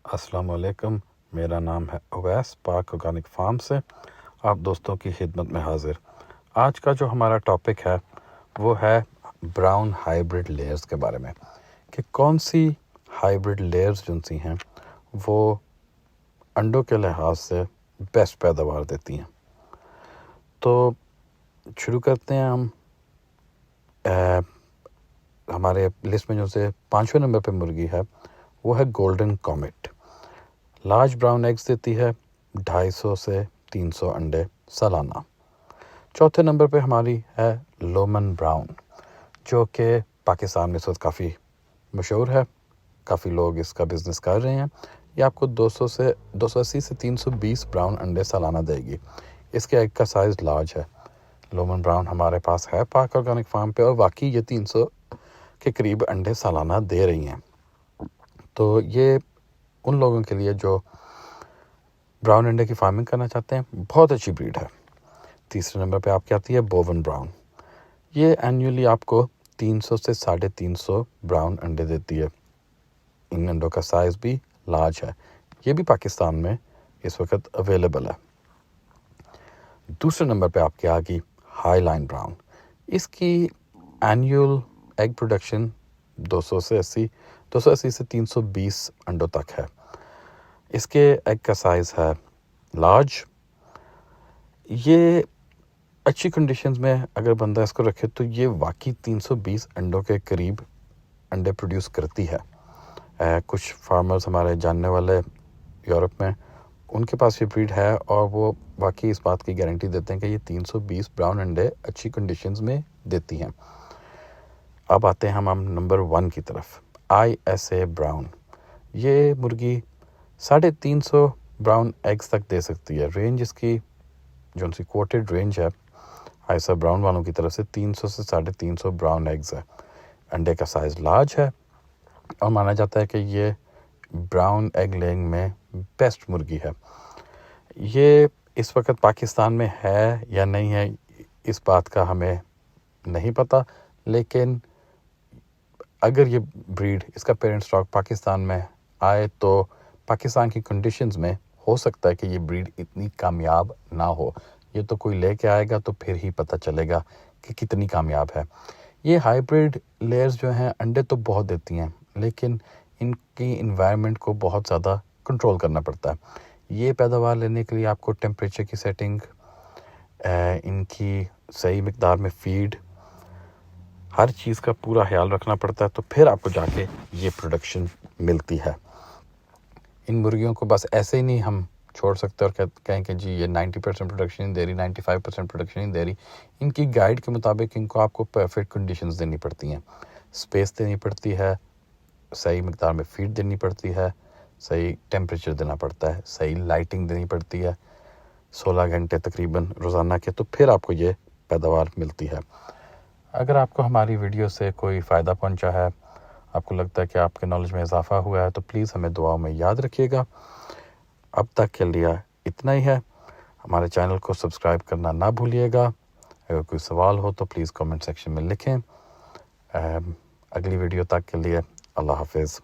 अस्सलाम वालेकुम। मेरा नाम है अवैस, पाक ऑर्गेनिक फार्म से आप दोस्तों की खिदमत में हाजिर। आज का जो हमारा टॉपिक है वो है ब्राउन हाइब्रिड लेयर्स के बारे में, कि कौन सी हाइब्रिड लेयर्स जो सी हैं वो अंडों के लिहाज से बेस्ट पैदावार देती हैं। तो शुरू करते हैं हम। हमारे लिस्ट में जो से 5वें नंबर पे मुर्गी है वो है golden comet. Large brown eggs देती है 250 से 300 अंडे सालाना। चौथे नंबर पे हमारी है लोमन ब्राउन, जो कि पाकिस्तान में इस वक्त काफ़ी मशहूर है, काफ़ी लोग इसका बिज़नेस कर रहे हैं। ये आपको 280 से 320 ब्राउन अंडे सालाना देगी। इसके एग का साइज़ लार्ज है। लोमन ब्राउन हमारे पास है पाक ऑर्गेनिक फार्म पे, और वाकई ये 300 के करीब अंडे सालाना दे रही हैं। तो ये उन लोगों के लिए जो ब्राउन अंडे की फार्मिंग करना चाहते हैं बहुत अच्छी ब्रीड है। तीसरे नंबर पे आपकी आती है बोवन ब्राउन। ये एनुअली आपको 300 से 350 ब्राउन अंडे देती है। इन अंडों का साइज़ भी लार्ज है। ये भी पाकिस्तान में इस वक्त अवेलेबल है। दूसरे नंबर पे आपकी आ गई हाई लाइन ब्राउन। इसकी एनुअल एग प्रोडक्शन 280 से 320 अंडों तक है। इसके एग का साइज़ है लार्ज। ये अच्छी कंडीशंस में अगर बंदा इसको रखे तो ये वाकई 320 अंडों के करीब अंडे प्रोड्यूस करती है। कुछ फार्मर्स हमारे जानने वाले यूरोप में, उनके पास ये ब्रीड है और वो वाकई इस बात की गारंटी देते हैं कि ये 320 ब्राउन अंडे अच्छी कंडीशंस में देती हैं। अब आते हैं हम नंबर 1 की तरफ, ISA ब्राउन। ये मुर्गी 350 ब्राउन एग्स तक दे सकती है। रेंज इसकी जो उनकी कोटेड रेंज है ISA ब्राउन वालों की तरफ से 300 से 350 ब्राउन एग्स है। अंडे का साइज़ लार्ज है और माना जाता है कि ये ब्राउन एग लेइंग में बेस्ट मुर्गी है। ये इस वक्त पाकिस्तान में है या नहीं है इस बात का हमें नहीं पता, लेकिन अगर ये ब्रीड, इसका पेरेंट स्टॉक पाकिस्तान में आए तो पाकिस्तान की कंडीशंस में हो सकता है कि ये ब्रीड इतनी कामयाब ना हो। ये तो कोई लेके आएगा तो फिर ही पता चलेगा कि कितनी कामयाब है। ये हाइब्रिड लेयर्स जो हैं अंडे तो बहुत देती हैं, लेकिन इनकी इन्वायरमेंट को बहुत ज़्यादा कंट्रोल करना पड़ता है। ये पैदावार लेने के लिए आपको टेम्परेचर की सेटिंग, इनकी सही मिकदार में फीड, हर चीज़ का पूरा ख्याल रखना पड़ता है, तो फिर आपको जाके ये प्रोडक्शन मिलती है। इन मुर्गियों को बस ऐसे ही नहीं हम छोड़ सकते और कहें कि जी ये 90% प्रोडक्शन ही दे रही, 95% प्रोडक्शन ही दे रही। इनकी गाइड के मुताबिक इनको आपको परफेक्ट कंडीशंस देनी पड़ती हैं। स्पेस देनी पड़ती है, सही मिकदार में फीड देनी पड़ती है, सही टेम्परेचर देना पड़ता है, सही लाइटिंग देनी पड़ती है 16 घंटे तकरीबन रोज़ाना के, तो फिर आपको ये पैदावार मिलती है। अगर आपको हमारी वीडियो से कोई फ़ायदा पहुंचा है, आपको लगता है कि आपके नॉलेज में इजाफा हुआ है, तो प्लीज़ हमें दुआओं में याद रखिएगा। अब तक के लिए इतना ही है। हमारे चैनल को सब्सक्राइब करना ना भूलिएगा। अगर कोई सवाल हो तो प्लीज़ कमेंट सेक्शन में लिखें। अगली वीडियो तक के लिए अल्लाह हाफिज़।